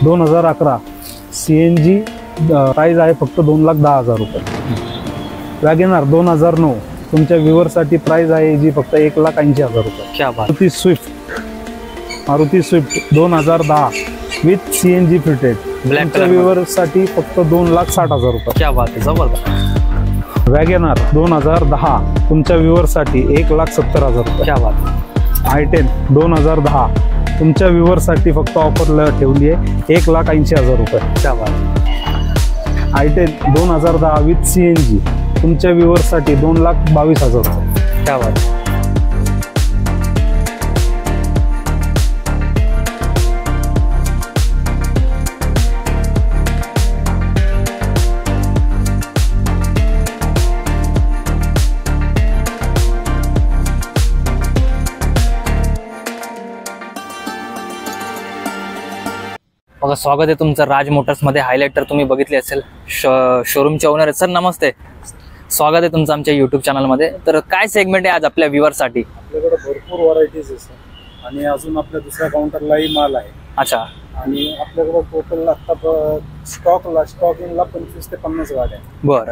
2011 CNG price आहे फक्त 2,10,000 रुपये। वॅगनर 2009 तुमच्या व्ह्यूअरसाठी प्राइस आहे जी फक्त 1,80,000 रुपये। क्या बात। Maruti Swift 2010 with CNG fitted तुमच्या व्ह्यूअरसाठी फक्त 2,60,000 रुपये। क्या बात आहे, जबरदस्त। वॅगनर 2010 तुमच्या व्ह्यूअरसाठी 1,70,000 रुपये। क्या बात। i10 2010 तुमच्या व्ह्यूअरसाठी फक्त ऑफर ठेवली आहे 1,80,000 रुपये। क्या बात। i10 2010 विथ CNG तुमच्या व्ह्यूअरसाठी 2,22,000 रुपये। क्या बात। बघा, स्वागत आहे तुमचं राज मोटर्स मध्ये। हायलाइटर तुम्ही बघितले असेल, शोरूमचे ओनर आहेत। सर नमस्ते, स्वागत आहे तुमचं आमच्या युट्यूब चॅनलमध्ये। तर काय सेगमेंट आहे आज आपल्या व्ह्यूअरसाठी? आपल्याकडे भरपूर व्हरायटीज आहे सर, आणि अजून आपल्या दुसऱ्या काउंटरलाही माल आहे। अच्छा। आणि आपल्याकडे टोटल आता स्टॉक इनला 25 ते 50 गाड्या आहे। बरं।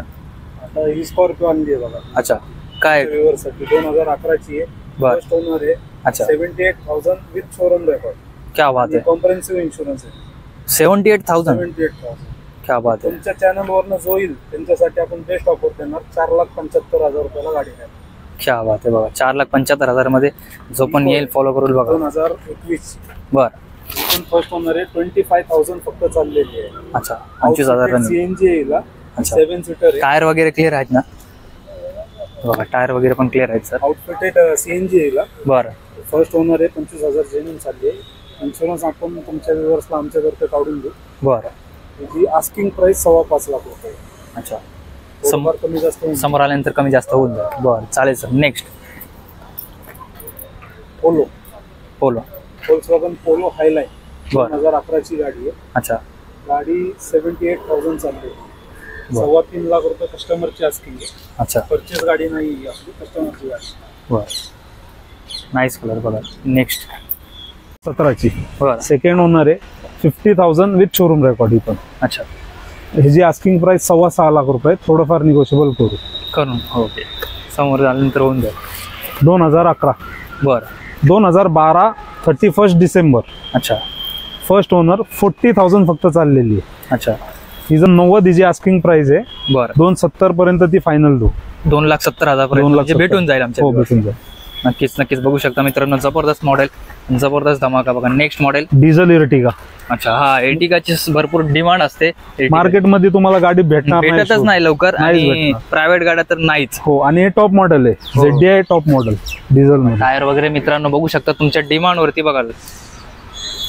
आता ही स्कॉर्पिओ आणली आहे बघा। अच्छा, काय व्ह्यूअरसाठी 2011 ची आहे। फर्स्ट ओनर आहे। अच्छा। 78,000 विथ शोरूम रेकॉर्ड। क्या बात आहे। कॉम्प्रिहेन्सिव्ह इन्शुरन्स आहे। 78,000। क्या बात आहे। तुमच्या चॅनलवरनं जो येईल त्यांच्यासाठी आपण बेस्ट ऑफर देणार, 4,75,000 रुपयाला गाडी आहे। क्या बात आहे। बघा, 4,75,000 मध्ये जो पण येईल फॉलो करून बघा। 2021। बरं। फर्स्ट ओनर आहे। 25,000 फक्त चाललेली आहे। अच्छा, 25,000 CNG येईल। 7 सीटर। टायर वगैरे क्लिअर आहेत ना? बघा, टायर वगैरे पण क्लिअर आहेत सर। आउटफिटेड CNG येईल। बरं। फर्स्ट ओनर आहे। 25,000 जेन्युइन चालली आहे। इन्शुरन्स आपण तुमच्या व्ह्यूअर्सला आमच्याकडे काढून देऊ। बरं। जी आस्किंग प्राइस 5.25 लाख रुपये। अच्छा, कमी जास्त समोर आल्यानंतर कमी जास्त होऊन जाईल। बरं, चालेल sir. Next Polo Volkswagen Polo Highline 2011 ची गाडी आहे। अच्छा। गाडी 78,000 चालली आहे। 3.25 लाख रुपये कस्टमरची आस्किंग आहे। अच्छा, परचेस गाडी नाही आपली, कस्टमरची गाडी। बरं, नाईस कलर। बघा, नेक्स्ट 17 ची। बरं। सेकंड ओनर आहे। 50,000 विथ शोरूम रेकॉर्ड ही पण। अच्छा। ह्याची आस्किंग प्राइस 6.25 लाख रुपये। थोडंफार निगोशिएबल करून। ओके, समोर आल्यानंतर होऊन जाईल। 2011। बरं। 2012 31 डिसेंबर। अच्छा। फर्स्ट ओनर 40,000 फक्त चाललेली आहे। अच्छा। ही जर 90 हिची आस्किंग प्राइस आहे। बरं। 270 पर्यंत ती फायनल देऊ। 2,70,000 पर्यंत भेटून जाईल आमच्या। हो, भेटून जाईल। नक्कीच बघू शकता मित्रांनो, जबरदस्त मॉडेल, जबरदस्त धमाका। बघा, नेक्स्ट मॉडेल डिझेल इर्टिगा। अच्छा, हा एर्टिगाची भरपूर डिमांड असते मार्केटमध्ये, तुम्हाला गाडी भेटतच नाही लवकर, आणि प्रायव्हेट गाड्या तर नाहीच। हो, आणि हे टॉप मॉडेल आहे। ZDI टॉप मॉडेल डिझेल मध्ये। टायर वगैरे मित्रांनो बघू शकता तुमच्या डिमांड वरती। बघा,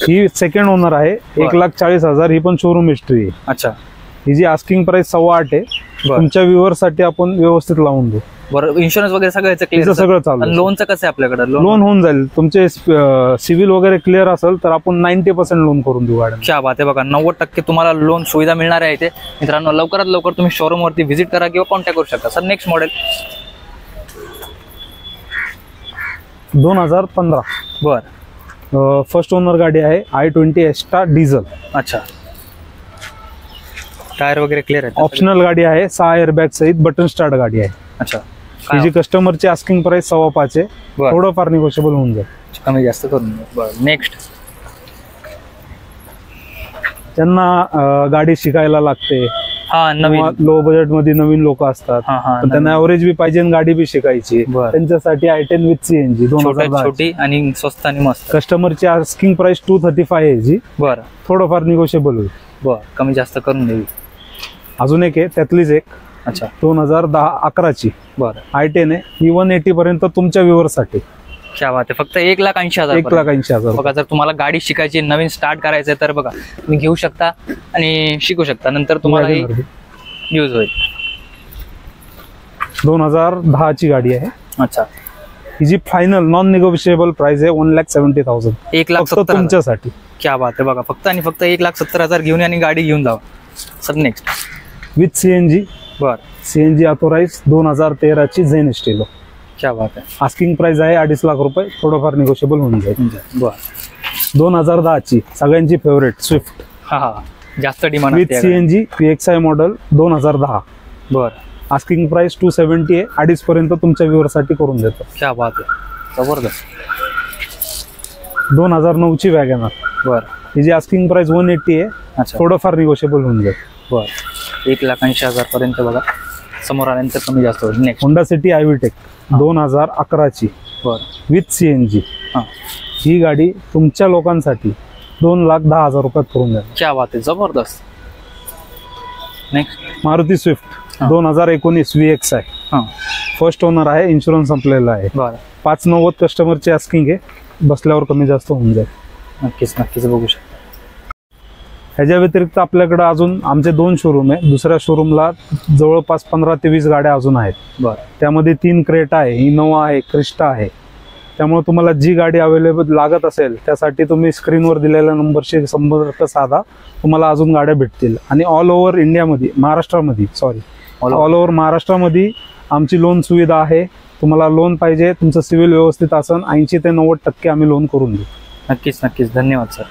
ही सेकंड ओनर आहे। 1,40,000 ही पण शोरूम हिस्ट्री आहे। अच्छा। ही जी आस्किंग प्राइस 8.25 आहे। तुमच्या व्ह्यूअर साठी आपण व्यवस्थित लावून देऊ। बरं, इन्शुरन्स वगैरे सगळं सगळं चालू। लोनचं कसं आहे आपल्याकडे? लोन होऊन जाईल। तुमचे सिव्हिल वगैरे क्लिअर असेल तर आपण 90% लोन करून देऊ गाडी। क्या बात आहे। बघा, 90% तुम्हाला लोन सुविधा मिळणार आहे इथे मित्रांनो। लवकरात लवकर तुम्ही शोरूम वरती व्हिजिट करा किंवा कॉन्टॅक्ट करू शकता। Sir next model 2015। बरं। फर्स्ट ओनर गाडी आहे। i20 extra diesel. अच्छा। टायर वगैरे क्लिअर आहे। ऑप्शनल गाडी आहे। 6 एअरबॅग सहित बटन स्टार्ट गाडी आहे। अच्छा। हिची कस्टमरची आस्किंग प्राइस 5.25 आहे। थोडंफार निगोशिएबल होऊन जाईल, कमी जास्त करून। बरं, नेक्स्ट त्यांना गाडी शिकायला लागते। हा, नवीन लो बजेट मध्ये नवीन लोक असतात, त्यांना ऍव्हरेज बी पाहिजे आणि गाडी बी शिकायची। त्यांच्यासाठी i10 विथ CNG 2010 छोटी आणि स्वस्त आणि मस्त। कस्टमरची आस्किंग प्राइस 235 आहे जी। बरं, थोडंफार निगोशिएबल होईल। बरं, कमी जास्त करून देईल। अजून एक आहे, त्यातलीच एक। अच्छा। 2011 ची। बरं। i10 आहे। ही 180 पर्यंत तुमच्या व्ह्यूअरसाठी। क्या बात आहे। फक्त 1,80,000। 1,80,000। बघा, जर तुम्हाला गाडी शिकायची, नवीन स्टार्ट करायचंय तर बघा तुम्ही घेऊ शकता आणि शिकू शकता, नंतर तुम्हाला यूज होईल। 2010 ची गाडी आहे। अच्छा। हिची फायनल नॉन निगोशिएबल प्राइस आहे 1,70,000। 1,70,000 तुमच्यासाठी। क्या बात आहे। बघा, फक्त आणि फक्त 1,70,000 घेऊन आणि गाडी घेऊन जावा। Sir next with CNG। बरं। CNG ऑथोराइज 2013 ची झेन स्टेलो। क्या बात आहे। आस्किंग प्राइस आहे 2.5 लाख रुपये। थोडंफार निगोशिएबल होऊन जाईल। बरं। 2010 ची सगळ्यांची फेवरेट स्विफ्ट। हा हा, जास्त demand with CNG VXI model 2010. बर, आस्किंग प्राइस 270 आहे. 2.5 पर्यंत तुमच्या व्ह्युअरसाठी करून देतो. क्या बात आहे, जबरदस्त. 2009 ची वॅगनर. बर, हिची आस्किंग प्राइस 180 आहे. अच्छा, थोडंफार निगोशिएबल होऊन जाईल. बर, 1,80,000 पर्यंत बघा, समोर आल्यानंतर कमी जास्त होईल. नेक्स्ट होंडा सिटी आयव्हीटेक 2011 ची बर, विथ CNG. हां, ही गाडी तुमच्या लोकांसाठी 2,10,000 रुपयात करून द्या. क्या बात आहे, जबरदस्त. Next Maruti Swift 2019 VXI. हां, फर्स्ट ओनर आहे. इन्शुरन्स संपलेला आहे. बरं, 590 कस्टमरची आस्किंग आहे. बसल्यावर कमी जास्त होऊन जाईल. नक्कीच नक्कीच बघू शकता. ह्याच्या व्यतिरिक्त आपल्याकडे अजून आमचे 2 शोरूम आहे. दुसऱ्या शोरूमला जवळपास 15 ते 20 गाड्या अजून आहेत. बरं, त्यामध्ये 3 क्रेटा आहे, इनोवा आहे, क्रिस्टा आहे. त्यामुळे तुम्हाला जी गाडी अवेलेबल लागत असेल त्यासाठी तुम्ही स्क्रीनवर दिलेल्या नंबरशी संपर्क साधा. तुम्हाला अजून गाड्या भेटतील. आणि ऑल ओव्हर इंडियामध्ये, ऑल ओव्हर महाराष्ट्रामध्ये आमची लोन सुविधा आहे. तुम्हाला लोन पाहिजे, तुमचं सिव्हिल व्यवस्थित असेल 80 ते 90% आम्ही लोन करून देऊ. नक्कीच नक्कीच, धन्यवाद सर.